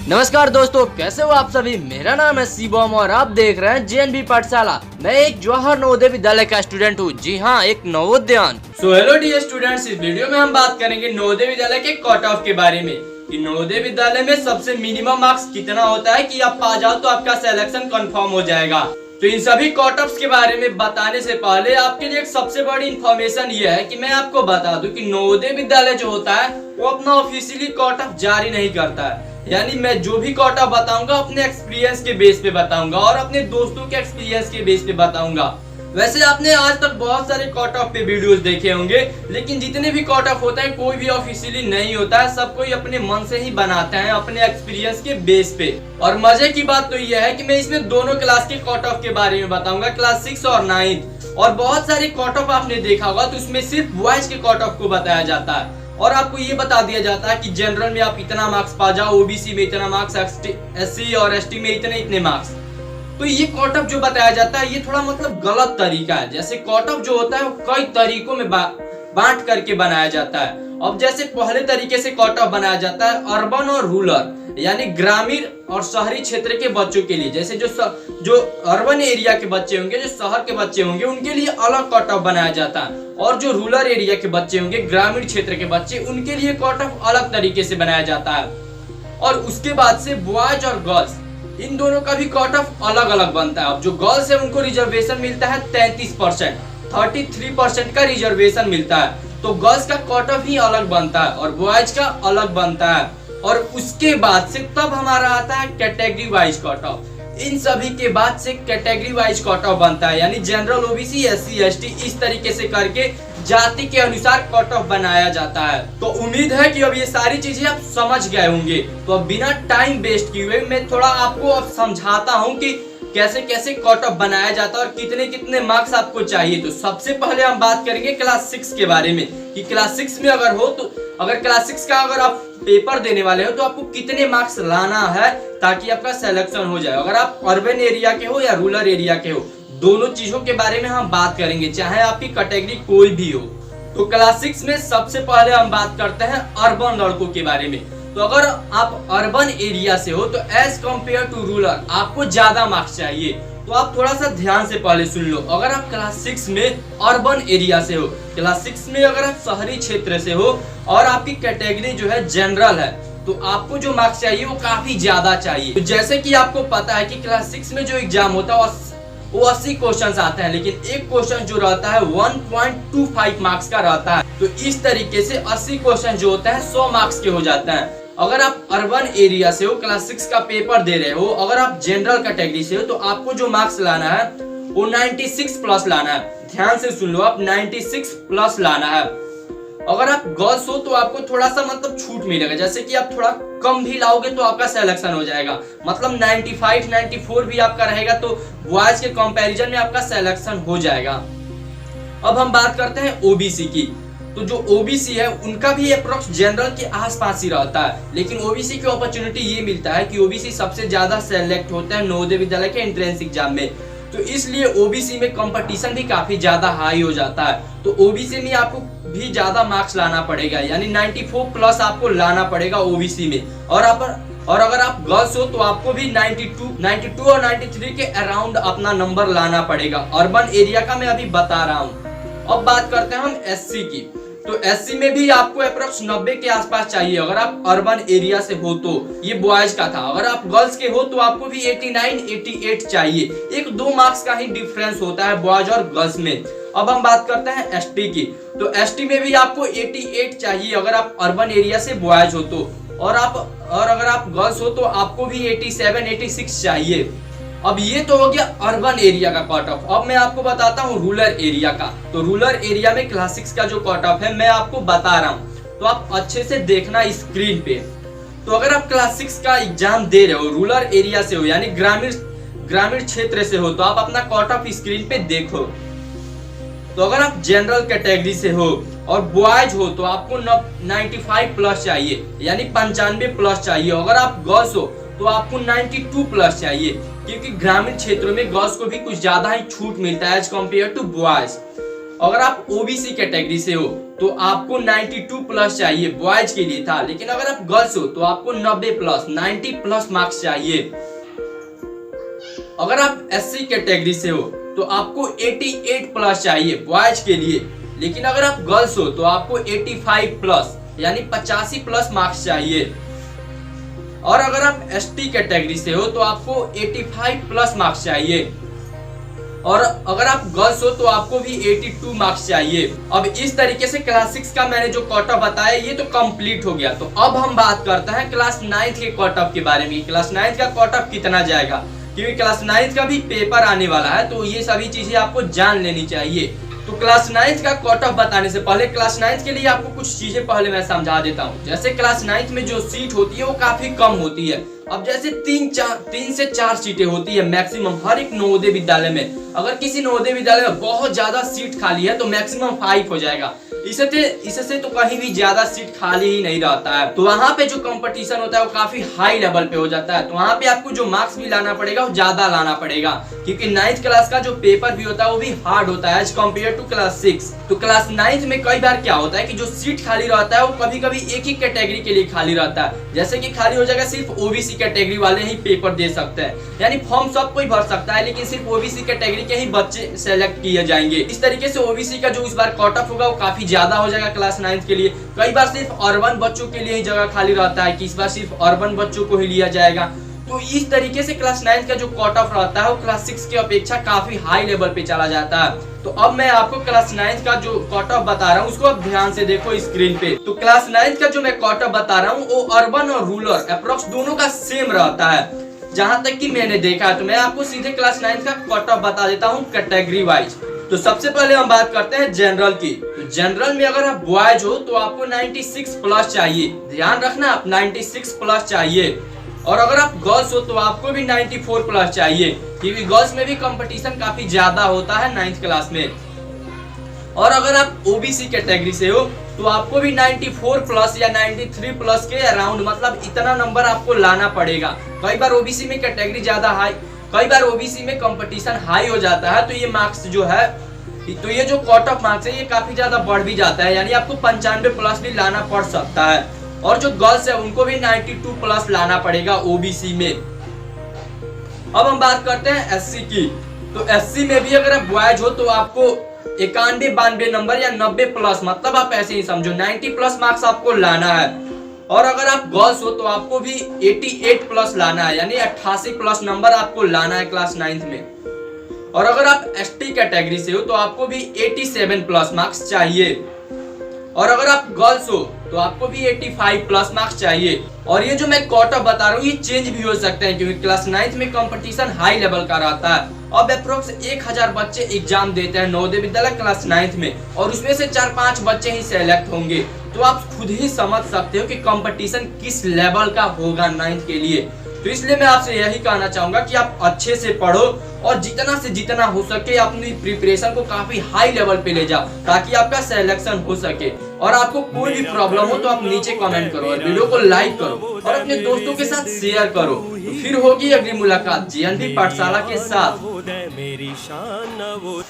नमस्कार दोस्तों, कैसे हो आप सभी। मेरा नाम है शिवम और आप देख रहे हैं जेएनवी पाठशाला। मैं एक जवाहर नवोदय विद्यालय का स्टूडेंट हूँ। जी हाँ, एक नवोदयान। सो हेलो डियर स्टूडेंट्स, इस वीडियो में हम बात करेंगे नवोदय विद्यालय के कट ऑफ के बारे में कि नवोदय विद्यालय में सबसे मिनिमम मार्क्स कितना होता है कि आप पा जाओ तो आपका सिलेक्शन कंफर्म हो जाएगा। तो इन सभी कट ऑफ्स के बारे में बताने से पहले आपके लिए एक सबसे बड़ी इन्फॉर्मेशन ये है कि मैं आपको बता दूं कि नवोदय विद्यालय जो होता है वो अपना ऑफिशियली कट ऑफ जारी नहीं करता है। यानी मैं जो भी कट ऑफ बताऊंगा अपने एक्सपीरियंस के बेस पे बताऊंगा और अपने दोस्तों के एक्सपीरियंस के बेस पे बताऊंगा। वैसे आपने आज तक बहुत सारे कट ऑफ पे वीडियोस देखे होंगे, लेकिन जितने भी कट ऑफ होते हैं कोई भी ऑफिशियली नहीं होता है, सब कोई अपने मन से ही बनाते हैं अपने एक्सपीरियंस के बेस पे। और मजे की बात तो यह है कि मैं इसमें दोनों क्लास के कट ऑफ के बारे में बताऊंगा, क्लास 6 और 9। और बहुत सारे कट ऑफ आपने देखा होगा तो उसमें सिर्फ बॉयज के कट ऑफ को बताया जाता है और आपको ये बता दिया जाता है कि जनरल में आप इतना मार्क्स पा जाओ, ओबीसी में इतना मार्क्स, एससी और एसटी में इतने मार्क्स। तो ये कट ऑफ जो बताया जाता है ये थोड़ा मतलब गलत तरीका है। जैसे कट ऑफ जो होता है वो कई तरीकों में बांट करके बनाया जाता है। अब जैसे पहले तरीके से कट ऑफ बनाया जाता है अर्बन और रूरल, यानी ग्रामीण और शहरी क्षेत्र के बच्चों के लिए। जैसे जो अर्बन एरिया के बच्चे होंगे, जो शहर के बच्चे होंगे, उनके लिए अलग कट ऑफ बनाया जाता है। और जो रूरल एरिया के बच्चे होंगे, ग्रामीण क्षेत्र के बच्चे, उनके लिए कट ऑफ अलग तरीके से बनाया जाता है। और उसके बाद से बॉयज और गर्ल्स, इन दोनों का भी कट ऑफ अलग अलग बनता है। अब जो गर्ल्स है उनको रिजर्वेशन मिलता है 33%, 33% का रिजर्वेशन मिलता है। तो गर्ल्स का कट ऑफ ही अलग बनता है और बॉयज का अलग बनता है। और उसके बाद से तब हमारा आता है कैटेगरी वाइज कट ऑफ। इन सभी के बाद से कैटेगरी वाइज कट ऑफ बनता है, यानी जनरल, ओबीसी, एससी, एसटी, इस तरीके से करके जाति के अनुसार कट ऑफ बनाया जाता है। तो उम्मीद है कि अब ये सारी चीजें आप समझ गए होंगे। तो अब बिना टाइम वेस्ट किए हुए मैं थोड़ा आपको अब समझाता हूँ कि कैसे कैसे कट ऑफ बनाया जाता है और कितने कितने मार्क्स आपको चाहिए। तो सबसे पहले हम बात करेंगे क्लास 6 के बारे में कि क्लास 6 में अगर हो तो अगर क्लास 6 का अगर आप पेपर देने वाले हो तो आपको कितने मार्क्स लाना है ताकि आपका सिलेक्शन हो जाए। अगर आप अर्बन एरिया के हो या रूरल एरिया के हो, दोनों चीजों के बारे में हम बात करेंगे, चाहे आपकी कैटेगरी कोई भी हो। तो क्लास 6 में सबसे पहले हम बात करते हैं अर्बन लड़कों के बारे में। तो अगर आप अर्बन एरिया से हो तो एज कम्पेयर टू रूरल आपको ज्यादा मार्क्स चाहिए। तो आप थोड़ा सा ध्यान से पहले सुन लो। अगर आप क्लास 6 में अर्बन एरिया से हो, क्लास 6 में अगर आप शहरी क्षेत्र से हो और आपकी कैटेगरी जो है जनरल है, तो आपको जो मार्क्स चाहिए वो काफी ज्यादा चाहिए। तो जैसे कि आपको पता है कि क्लास 6 में जो एग्जाम होता है वो 80 क्वेश्चन आते हैं, लेकिन एक क्वेश्चन जो रहता है 1.25 मार्क्स का रहता है। तो इस तरीके से 80 क्वेश्चन जो होता है 100 मार्क्स के हो जाते हैं। अगर आप अर्बन एरिया से हो, क्लास 6 का पेपर दे रहे हो, अगर आप जनरल कैटेगरी से हो तो आपको जो मार्क्स लाना है वो 96 प्लस लाना है। ध्यान से सुन लो, आप 96 प्लस लाना है। अगर आप गर्ल्स हो तो आपको थोड़ा सा मतलब छूट मिलेगा, जैसे कि आप थोड़ा कम भी लाओगे तो आपका सिलेक्शन हो जाएगा। मतलब 95, 94 भी आपका रहेगा तो बॉयज के कंपैरिजन में आपका सिलेक्शन हो जाएगा। अब हम बात करते हैं ओबीसी की। तो जो ओबीसी है उनका भी अप्रोक्स जनरल के आसपास ही रहता है, लेकिन ओबीसी की अपॉर्चुनिटी ये मिलता है कि ओबीसी सबसे ज्यादा सेलेक्ट होता है नवोदय विद्यालय के एंट्रेंस एग्जाम में। तो इसलिए ओबीसी में कंपटीशन भी काफी ज्यादा हाई हो जाता है। तो ओबीसी में आपको भी ज्यादा मार्क्स लाना पड़ेगा, यानी 94 प्लस आपको लाना पड़ेगा ओबीसी में। और अगर आप गर्ल्स हो तो आपको भी 92 और 93 के अराउंड अपना नंबर लाना पड़ेगा। अर्बन एरिया का मैं अभी बता रहा हूँ। अब बात करते हैं हम एससी की। तो एससी में भी आपको अप्रोक्स 90 के आसपास चाहिए अगर आप अर्बन एरिया से हो तो। ये बॉयज का था। अगर आप गर्ल्स के हो तो आपको भी 89, 88 चाहिए। 1-2 मार्क्स का ही डिफरेंस होता है बॉयज और गर्ल्स में। अब हम बात करते हैं एसटी की। तो एसटी में भी आपको 88 चाहिए अगर आप अर्बन एरिया से बॉयज हो तो। और अगर आप गर्ल्स हो तो आपको भी 87, 86 चाहिए। अब ये तो हो गया अर्बन एरिया का कट ऑफ। अब मैं आपको बताता हूँ रूरल एरिया का। तो रूरल एरिया में क्लास 6 का जो कट ऑफ है मैं आपको बता रहा हूँ, तो आप अच्छे से देखना स्क्रीन पे। तो अगर आप क्लास 6 का एग्जाम दे रहे हो, रूरल एरिया से हो यानी ग्रामीण क्षेत्र से हो, तो आप अपना कट ऑफ स्क्रीन पे देखो। तो अगर आप जनरल कैटेगरी से हो और बॉयज हो तो आपको 95 प्लस चाहिए, यानी 95 प्लस चाहिए। अगर आप गर्ल्स हो तो आपको 92 प्लस चाहिए, क्योंकि ग्रामीण क्षेत्रों में गर्ल्स को भी कुछ ज्यादा ही छूट मिलता है एज कम्पेयर टू बॉयज। अगर आप ओबीसी कैटेगरी से हो तो आपको 92 प्लस चाहिए, बॉयज के लिए था। लेकिन अगर आप गर्ल्स हो तो आपको 90 प्लस 90 प्लस मार्क्स चाहिए। अगर आप एससी कैटेगरी से हो तो आपको 88 प्लस चाहिए, बॉयज के लिए। लेकिन अगर आप गर्ल्स हो तो आपको 85 प्लस यानी 85 प्लस मार्क्स चाहिए। और अगर आप एसटी कैटेगरी से हो तो आपको 85 प्लस मार्क्स चाहिए। और अगर आप गर्ल्स हो तो आपको भी 82 मार्क्स चाहिए। अब इस तरीके से क्लास 6 का मैंने जो कट ऑफ बताया ये तो कंप्लीट हो गया। तो अब हम बात करते हैं क्लास 9 के कट ऑफ के बारे में। क्लास 9 का कट ऑफ कितना जाएगा, क्योंकि क्लास 9 का भी पेपर आने वाला है, तो ये सभी चीजें आपको जान लेनी चाहिए। तो क्लास 9 का कट ऑफ बताने से पहले क्लास 9 के लिए आपको कुछ चीजें पहले मैं समझा देता हूँ। जैसे क्लास 9 में जो सीट होती है वो काफी कम होती है। अब जैसे 3 से 4 सीटें होती है मैक्सिमम हर एक नवोदय विद्यालय में। अगर किसी नवोदय विद्यालय में बहुत ज्यादा सीट खाली है तो मैक्सिमम 5 हो जाएगा। इससे तो कहीं भी ज्यादा सीट खाली ही नहीं रहता है। तो वहाँ पे जो कंपटीशन होता है वो काफी हाई लेवल पे हो जाता है। तो वहाँ पे आपको जो मार्क्स भी लाना पड़ेगा वो ज्यादा लाना पड़ेगा, क्योंकि 9th क्लास का जो पेपर भी होता है वो भी हार्ड होता है एज कम्पेयर टू क्लास 6। तो क्लास 9th में कई बार क्या होता है कि जो सीट खाली रहता है वो कभी कभी एक ही कैटेगरी के लिए खाली रहता है। जैसे कि खाली हो जाएगा सिर्फ ओबीसी कैटेगरी वाले ही पेपर दे सकते हैं, यानी फॉर्म सब कोई भर सकता है लेकिन सिर्फ ओबीसी कैटेगरी के ही बच्चे सेलेक्ट किए जाएंगे। इस तरीके से ओबीसी का जो इस बार कट ऑफ होगा वो काफी ज्यादा हो जाएगा क्लास 9 के लिए। कई बार सिर्फ अर्बन बच्चों के लिए ही जगह खाली रहता है कि इस बार सिर्फ अर्बन बच्चों को ही लिया जाएगा। तो इस तरीके से क्लास 9 का जो कट ऑफ रहता है वो क्लास 6 की अपेक्षा काफी हाई लेवल पे चला जाता है। तो अब मैं आपको क्लास 9 का जो कट ऑफ बता रहा हूँ उसको अब ध्यान से देखो स्क्रीन पे। तो क्लास 9 का जो मैं कट ऑफ बता रहा हूँ वो अर्बन और रूरल अप्रोक्स दोनों का सेम रहता है जहां तक कि मैंने देखा। तो मैं आपको सीधे क्लास 9 का कट ऑफ बता देता हूँ कैटेगरी वाइज। तो सबसे पहले हम बात करते हैं जनरल की। तो जनरल में अगर आप बॉयज हो तो आपको 96 प्लस चाहिए, ध्यान रखना आप 96 प्लस चाहिए। और अगर आप गर्ल्स हो तो आपको भी 94 प्लस चाहिए, क्योंकि गर्ल्स में भी कंपटीशन काफी ज्यादा होता है 9th क्लास में। और अगर आप ओबीसी कैटेगरी से हो तो आपको भी 94 प्लस या 93 प्लस के अराउंड, मतलब इतना नंबर आपको लाना पड़ेगा। कई बार ओबीसी में कैटेगरी ज्यादा हाई, कई बार ओबीसी में कंपटीशन हाई हो जाता है तो ये मार्क्स जो है, तो ये जो कट ऑफ मार्क्स है ये काफी ज्यादा बढ़ भी जाता है, यानी आपको 95 प्लस भी लाना पड़ सकता है। और जो गर्ल्स है उनको भी 92 प्लस लाना पड़ेगा ओबीसी में। अब हम बात करते हैं एससी की। तो एससी में भी अगर आप बॉयज हो तो आपको 91 92 नंबर या 90 प्लस, मतलब आप ऐसे ही समझो 90 प्लस मार्क्स आपको लाना है। और अगर आप गर्ल्स हो तो आपको भी 88 प्लस लाना है, यानी 88 प्लस नंबर आपको लाना है क्लास 9 में। और अगर आप एसटी कैटेगरी से हो तो आपको भी 87 प्लस मार्क्स चाहिए। और अगर आप गर्ल्स हो तो आपको भी 85 प्लस मार्क्स चाहिए। और ये जो मैं कट ऑफ बता रहा हूँ ये चेंज भी हो सकते हैं, क्योंकि क्लास 9 में कंपटीशन हाई लेवल का रहता है। अब अप्रोक्स 1000 बच्चे एग्जाम देते हैं नवोदय विद्यालय क्लास 9 में, और उसमें से 4-5 बच्चे ही सेलेक्ट होंगे। तो आप खुद ही समझ सकते हो कि कंपटीशन किस लेवल का होगा 9th के लिए। तो इसलिए मैं आपसे यही कहना चाहूंगा कि आप अच्छे से पढ़ो और जितना से जितना हो सके अपनी प्रिपरेशन को काफी हाई लेवल पे ले जाओ, ताकि आपका सिलेक्शन हो सके। और आपको कोई भी प्रॉब्लम हो तो आप नीचे कमेंट करो और वीडियो को लाइक करो और अपने दोस्तों के साथ शेयर करो। तो फिर होगी अगली मुलाकात जेएनवी पाठशाला के साथ।